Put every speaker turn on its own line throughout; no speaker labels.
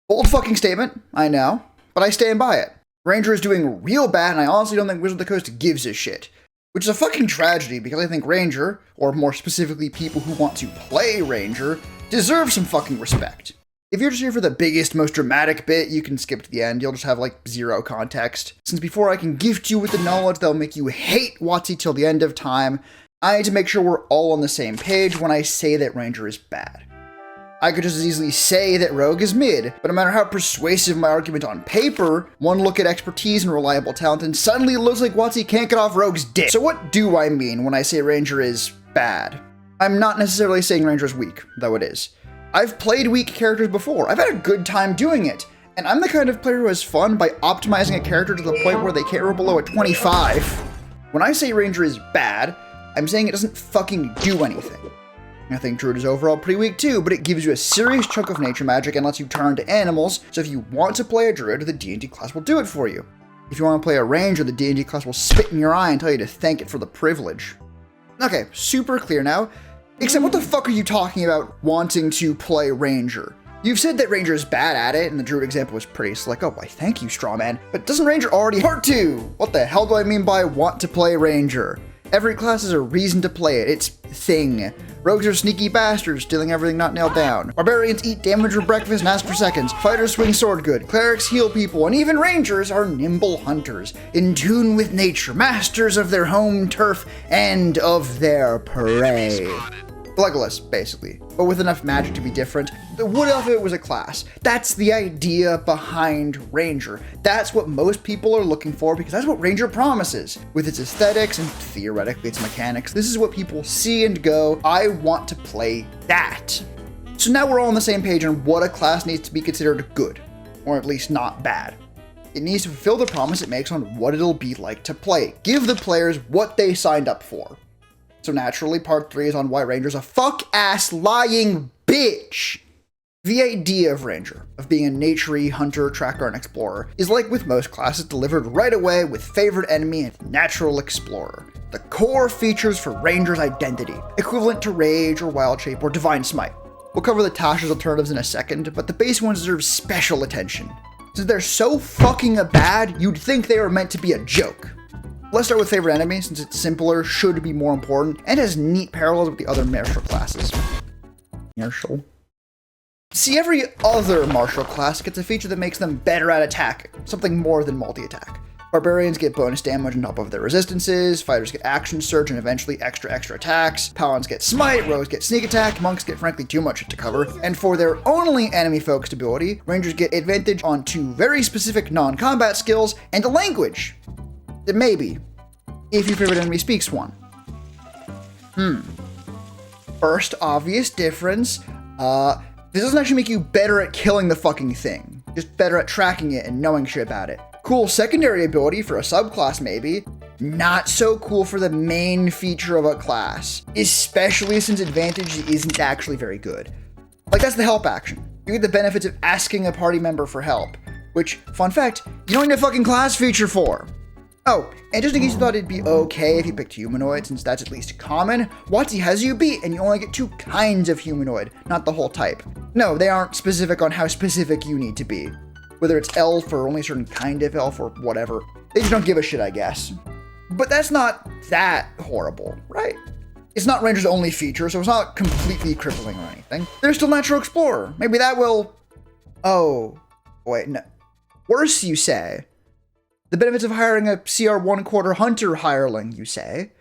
Bold fucking statement, I know, but I stand by it. Ranger is doing real bad, and I honestly don't think Wizard of the Coast gives a shit. Which is a fucking tragedy, because I think Ranger, or more specifically people who want to play Ranger, deserve some fucking respect. If you're just here for the biggest, most dramatic bit, you can skip to the end. You'll just have, like, zero context. Since before I can gift you with the knowledge that'll make you hate WotC till the end of time, I need to make sure we're all on the same page when I say that Ranger is bad. I could just as easily say that Rogue is mid, but no matter how persuasive my argument on paper, one look at expertise and reliable talent, and suddenly it looks like WotC can't get off Rogue's dick. So what do I mean when I say Ranger is bad? I'm not necessarily saying Ranger is weak, though it is. I've played weak characters before. I've had a good time doing it. And I'm the kind of player who has fun by optimizing a character to the point where they can't roll below a 25. When I say Ranger is bad, I'm saying it doesn't fucking do anything. I think Druid is overall pretty weak too, but it gives you a serious chunk of nature magic and lets you turn to animals, so if you want to play a Druid, the D&D class will do it for you. If you want to play a Ranger, the D&D class will spit in your eye and tell you to thank it for the privilege. Okay, super clear now. Except what the fuck are you talking about wanting to play Ranger? You've said that Ranger is bad at it, and the Druid example was pretty slick. Oh, why thank you, Strawman. But doesn't Ranger already— Part 2! What the hell do I mean by want to play Ranger? Every class has a reason to play it. It's thing. Rogues are sneaky bastards, stealing everything not nailed down. Barbarians eat damage for breakfast and ask for seconds. Fighters swing sword good. Clerics heal people. And even Rangers are nimble hunters, in tune with nature, masters of their home turf and of their prey. Legolas, basically, but with enough magic to be different. What if it was a class? That's the idea behind Ranger. That's what most people are looking for, because that's what Ranger promises. With its aesthetics and theoretically its mechanics, this is what people see and go, I want to play that. So now we're all on the same page on what a class needs to be considered good, or at least not bad. It needs to fulfill the promise it makes on what it'll be like to play. Give the players what they signed up for. So naturally, part 3 is on why Ranger's a fuck-ass lying bitch. The idea of Ranger, of being a naturey, hunter, tracker, and explorer, is like with most classes delivered right away with favorite enemy and natural explorer. The core features for Ranger's identity, equivalent to Rage or Wild Shape or Divine Smite. We'll cover the Tasha's alternatives in a second, but the base ones deserve special attention. Since they're so fucking bad, you'd think they were meant to be a joke. Let's start with favorite enemy, since it's simpler, should be more important, and has neat parallels with the other martial classes. Martial? See, every other martial class gets a feature that makes them better at attacking, something more than multi-attack. Barbarians get bonus damage on top of their resistances, fighters get action surge and eventually extra attacks, paladins get smite, rogues get sneak attack, monks get frankly too much shit to cover, and for their only enemy-focused ability, rangers get advantage on 2 very specific non-combat skills and a language. Maybe, if your favorite enemy speaks one. First obvious difference, this doesn't actually make you better at killing the fucking thing, just better at tracking it and knowing shit about it. Cool secondary ability for a subclass maybe, not so cool for the main feature of a class, especially since advantage isn't actually very good. Like, that's the help action. You get the benefits of asking a party member for help, which, fun fact, you don't need a fucking class feature for. Oh, and just in case you thought it'd be okay if you picked humanoid, since that's at least common, WotC has you beat, and you only get 2 kinds of humanoid, not the whole type. No, they aren't specific on how specific you need to be. Whether it's elf or only a certain kind of elf or whatever. They just don't give a shit, I guess. But that's not that horrible, right? It's not Ranger's only feature, so it's not completely crippling or anything. There's still Natural Explorer. Maybe that will... Oh, wait, no. Worse, you say. The benefits of hiring a CR 1/4 hunter hireling, you say.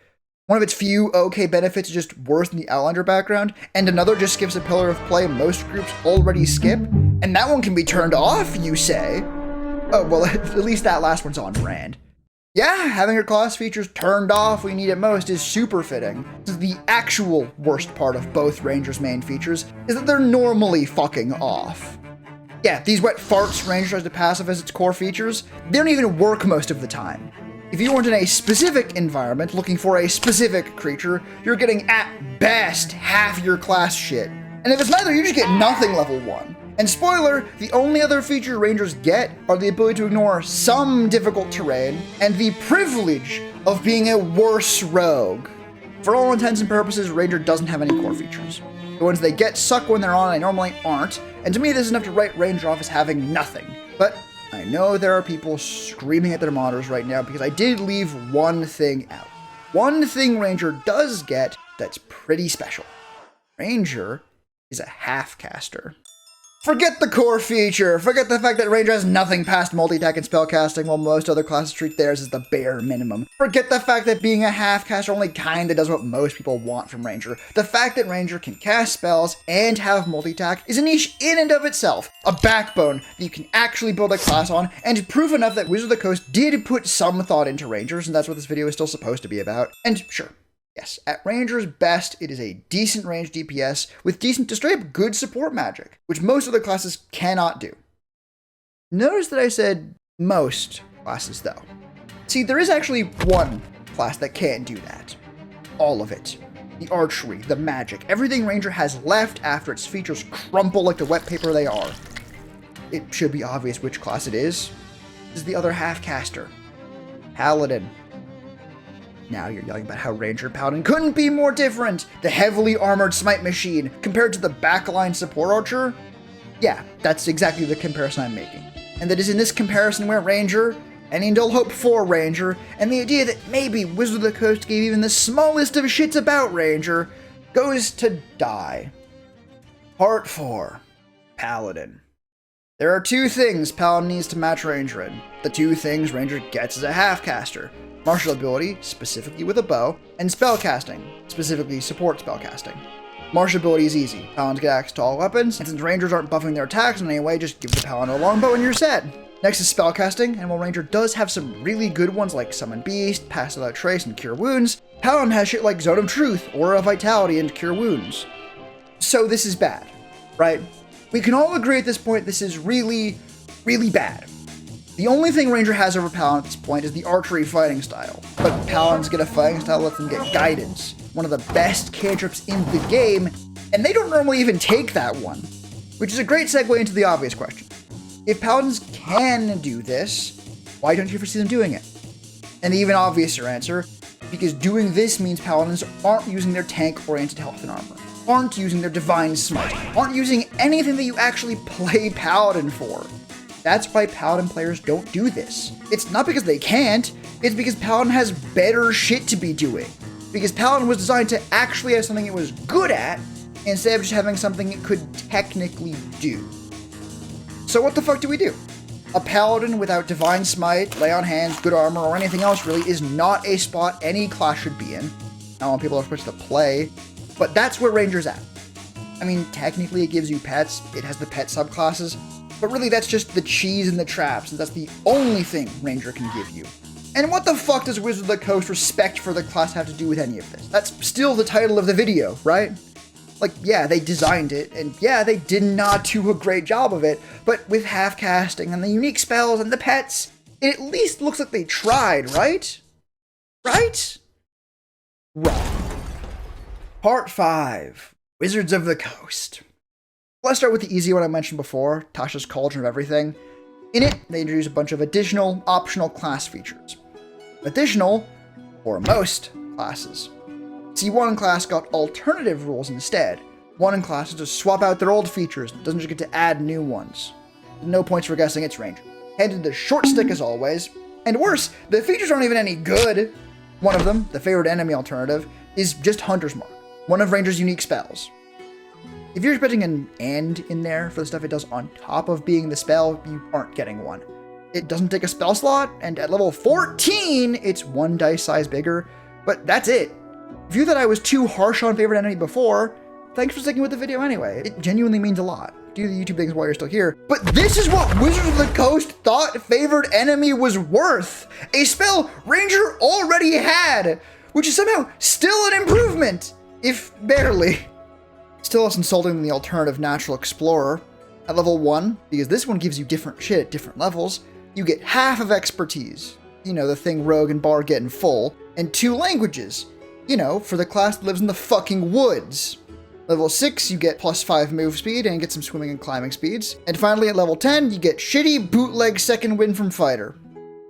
One of its few okay benefits is just worse than the Outlander background, and another just skips a pillar of play most groups already skip, and that one can be turned off, you say. Oh, well, at least that last one's on brand. Yeah, having your class features turned off when you need it most is super fitting. The actual worst part of both Ranger's main features is that they're normally fucking off. Yeah, these wet farts Ranger tries to passive as its core features, they don't even work most of the time. If you weren't in a specific environment looking for a specific creature, you're getting at best half your class shit. And if it's neither, you just get nothing level 1. And spoiler, the only other feature Rangers get are the ability to ignore some difficult terrain and the privilege of being a worse rogue. For all intents and purposes, Ranger doesn't have any core features. The ones they get suck when they're on and normally aren't, and to me this is enough to write Ranger off as having nothing. But I know there are people screaming at their monitors right now because I did leave one thing out. One thing Ranger does get that's pretty special. Ranger is a half-caster. Forget the core feature, forget the fact that Ranger has nothing past multi-attack and spellcasting while most other classes treat theirs as the bare minimum. Forget the fact that being a half-caster only kinda does what most people want from Ranger. The fact that Ranger can cast spells and have multi-attack is a niche in and of itself, a backbone that you can actually build a class on, and proof enough that Wizards of the Coast did put some thought into Rangers, and that's what this video is still supposed to be about. And sure, yes, at Ranger's best, it is a decent range DPS with decent to straight up good support magic, which most other classes cannot do. Notice that I said most classes, though. See, there is actually one class that can do that. All of it. The archery, the magic, everything Ranger has left after its features crumple like the wet paper they are. It should be obvious which class it is. This is the other half-caster. Paladin. Now you're yelling about how Ranger Paladin couldn't be more different! The heavily armored smite machine compared to the backline support archer? Yeah, that's exactly the comparison I'm making. And that is in this comparison where Ranger, any dull hope for Ranger, and the idea that maybe Wizards of the Coast gave even the smallest of shits about Ranger, goes to die. Part 4. Paladin. There are two things Paladin needs to match Ranger in. The two things Ranger gets as a half-caster. Martial ability, specifically with a bow, and spellcasting, specifically support spellcasting. Martial ability is easy. Paladins get access to all weapons, and since Rangers aren't buffing their attacks in any way, just give the Paladin a longbow and you're set. Next is spellcasting, and while Ranger does have some really good ones like Summon Beast, Pass Without Trace, and Cure Wounds, Paladin has shit like Zone of Truth, Aura of Vitality, and Cure Wounds. So this is bad, right? We can all agree at this point this is really, really bad. The only thing Ranger has over Paladin at this point is the archery fighting style, but Paladins get a fighting style that lets them get guidance, one of the best cantrips in the game, and they don't normally even take that one, which is a great segue into the obvious question. If Paladins can do this, why don't you foresee them doing it? And the even obviouser answer, because doing this means Paladins aren't using their tank-oriented health and armor, aren't using their divine smite, aren't using anything that you actually play Paladin for. That's why Paladin players don't do this. It's not because they can't, it's because Paladin has better shit to be doing. Because Paladin was designed to actually have something it was good at, instead of just having something it could technically do. So what the fuck do we do? A Paladin without Divine Smite, Lay on Hands, good armor, or anything else really is not a spot any class should be in. Not when people are supposed to play, but that's where Ranger's at. I mean, technically it gives you pets, it has the pet subclasses, but really that's just the cheese and the traps, and that's the only thing Ranger can give you. And what the fuck does Wizards of the Coast respect for the class have to do with any of this? That's still the title of the video, right? Like, yeah, they designed it, and yeah, they did not do a great job of it, but with half-casting and the unique spells and the pets, it at least looks like they tried, right? Right? Wrong. Part 5. Wizards of the Coast. Let's start with the easy one I mentioned before, Tasha's Cauldron of Everything. In it, they introduce a bunch of additional, optional class features. Additional, for most classes. See, one class got alternative rules instead. One classes just swap out their old features, doesn't just get to add new ones. No points for guessing it's Ranger. Handed the short stick as always. And worse, the features aren't even any good. One of them, the favorite enemy alternative, is just Hunter's Mark, one of Ranger's unique spells. If you're expecting an and in there for the stuff it does on top of being the spell, you aren't getting one. It doesn't take a spell slot, and at level 14, it's one dice size bigger, but that's it. If you thought I was too harsh on favorite enemy before, thanks for sticking with the video anyway. It genuinely means a lot. Do the YouTube things while you're still here. But this is what Wizards of the Coast thought favorite enemy was worth. A spell Ranger already had, which is somehow still an improvement, if barely. Still less insulting than the alternative Natural Explorer. At level 1, because this one gives you different shit at different levels, you get half of expertise. You know, the thing Rogue and Bard get in full. And 2 languages. You know, for the class that lives in the fucking woods. Level 6, you get +5 move speed and get some swimming and climbing speeds. And finally at level 10, you get shitty bootleg second wind from Fighter.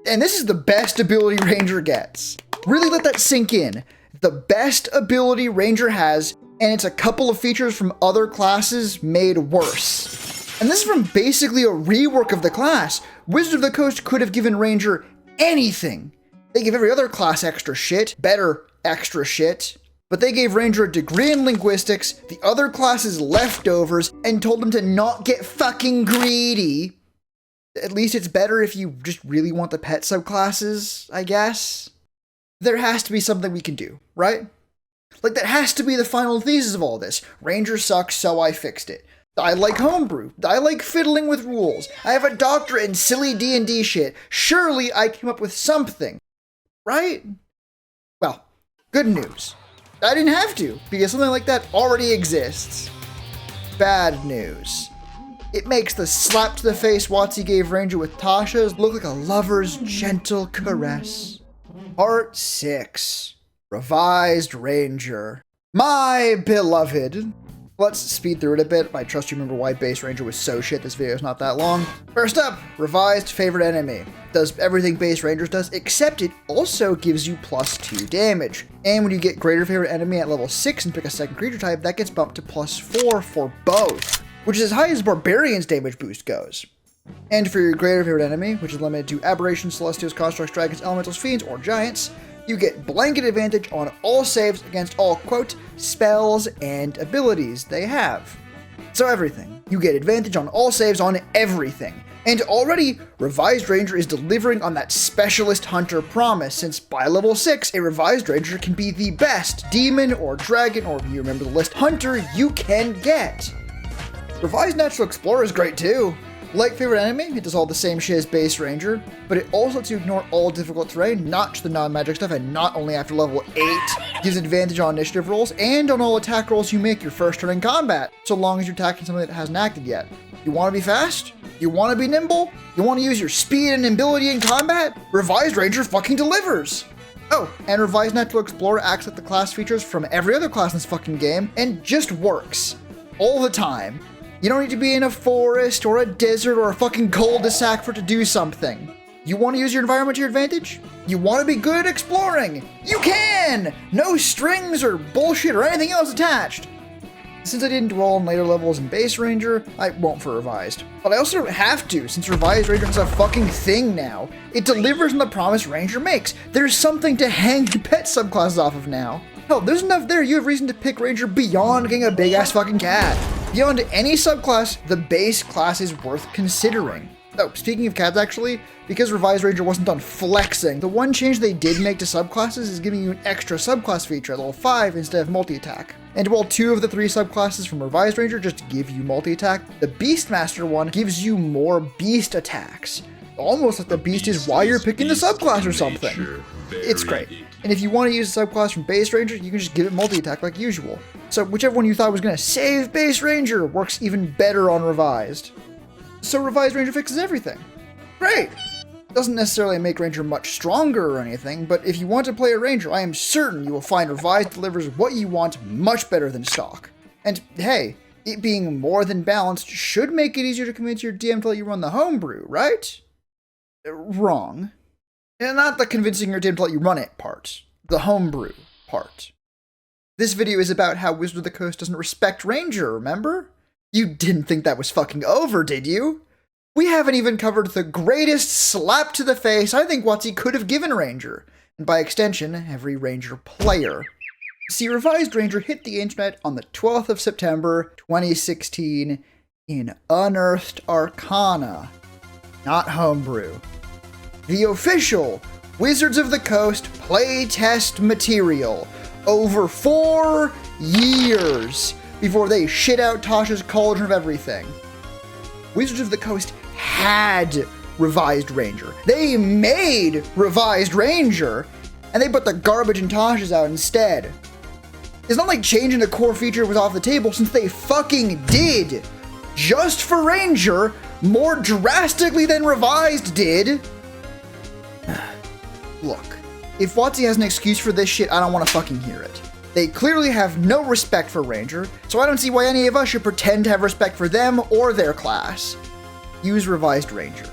And this is the best ability Ranger gets. Really let that sink in. The best ability Ranger has and it's a couple of features from other classes made worse. And this is from basically a rework of the class. Wizard of the Coast could have given Ranger anything. They give every other class extra shit, better extra shit, but they gave Ranger a degree in linguistics, the other classes leftovers, and told them to not get fucking greedy. At least it's better if you just really want the pet subclasses, I guess. There has to be something we can do, right? Like, that has to be the final thesis of all this. Ranger sucks, so I fixed it. I like homebrew. I like fiddling with rules. I have a doctorate in silly D&D shit. Surely I came up with something, right? Well, good news. I didn't have to, because something like that already exists. Bad news. It makes the slap to the face WotC gave Ranger with Tasha's look like a lover's gentle caress. Part 6. Revised Ranger. My beloved. Let's speed through it a bit. I trust you remember why Base Ranger was so shit. This video is not that long. First up, revised favorite enemy. Does everything Base Rangers does, except it also gives you +2 damage. And when you get greater favorite enemy at level 6 and pick a second creature type, that gets bumped to +4 for both, which is as high as Barbarian's damage boost goes. And for your greater favorite enemy, which is limited to Aberrations, Celestials, Constructs, Dragons, Elementals, Fiends, or Giants, you get blanket advantage on all saves against all, quote, spells and abilities they have. So everything. You get advantage on all saves on everything. And already, Revised Ranger is delivering on that Specialist Hunter promise, since by level 6, a Revised Ranger can be the best demon or dragon, or if you remember the list, hunter you can get. Revised Natural Explorer is great too. Like favorite enemy, it does all the same shit as Base Ranger, but it also lets you ignore all difficult terrain, not just the non-magic stuff, and not only after level 8. Gives advantage on initiative rolls, and on all attack rolls you make your first turn in combat, so long as you're attacking something that hasn't acted yet. You want to be fast? You want to be nimble? You want to use your speed and ability in combat? Revised Ranger fucking delivers! Oh, and Revised Natural Explorer acts like the class features from every other class in this fucking game, and just works. All the time. You don't need to be in a forest or a desert or a fucking cul-de-sac for it to do something. You want to use your environment to your advantage? You want to be good at exploring? You can! No strings or bullshit or anything else attached. Since I didn't dwell on later levels in Base Ranger, I won't for Revised. But I also don't have to, since Revised Ranger is a fucking thing now. It delivers on the promise Ranger makes. There's something to hang your pet subclasses off of now. Hell, there's enough there. You have reason to pick Ranger beyond getting a big-ass fucking cat. Beyond any subclass, the base class is worth considering. Oh, speaking of cats actually, because Revised Ranger wasn't done flexing, the one change they did make to subclasses is giving you an extra subclass feature at level 5 instead of multi-attack. And while 2 of the 3 subclasses from Revised Ranger just give you multi-attack, the Beastmaster one gives you more beast attacks. Almost like the beast is why you're picking the subclass or something. It's great. And if you want to use a subclass from Base Ranger, you can just give it multi-attack like usual. So whichever one you thought was going to save Base Ranger works even better on Revised. So Revised Ranger fixes everything. Great! Doesn't necessarily make Ranger much stronger or anything, but if you want to play a Ranger, I am certain you will find Revised delivers what you want much better than stock. And hey, it being more than balanced should make it easier to convince your DM to let you run the homebrew, right? Wrong. And not the convincing your DM to let you run it part. The homebrew part. This video is about how Wizard of the Coast doesn't respect Ranger, remember? You didn't think that was fucking over, did you? We haven't even covered the greatest slap to the face I think WotC could have given Ranger, and by extension, every Ranger player. See, Revised Ranger hit the internet on the 12th of September, 2016, in Unearthed Arcana, not homebrew. The official Wizards of the Coast playtest material, over 4 years before they shit out Tasha's Cauldron of Everything. Wizards of the Coast had Revised Ranger. They made Revised Ranger, and they put the garbage in Tasha's out instead. It's not like changing the core feature was off the table, since they fucking did. Just for Ranger, more drastically than Revised did. Look, if WotC has an excuse for this shit, I don't want to fucking hear it. They clearly have no respect for Ranger, so I don't see why any of us should pretend to have respect for them or their class. Use Revised Ranger.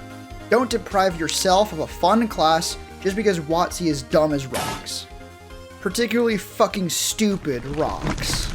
Don't deprive yourself of a fun class just because WotC is dumb as rocks. Particularly fucking stupid rocks.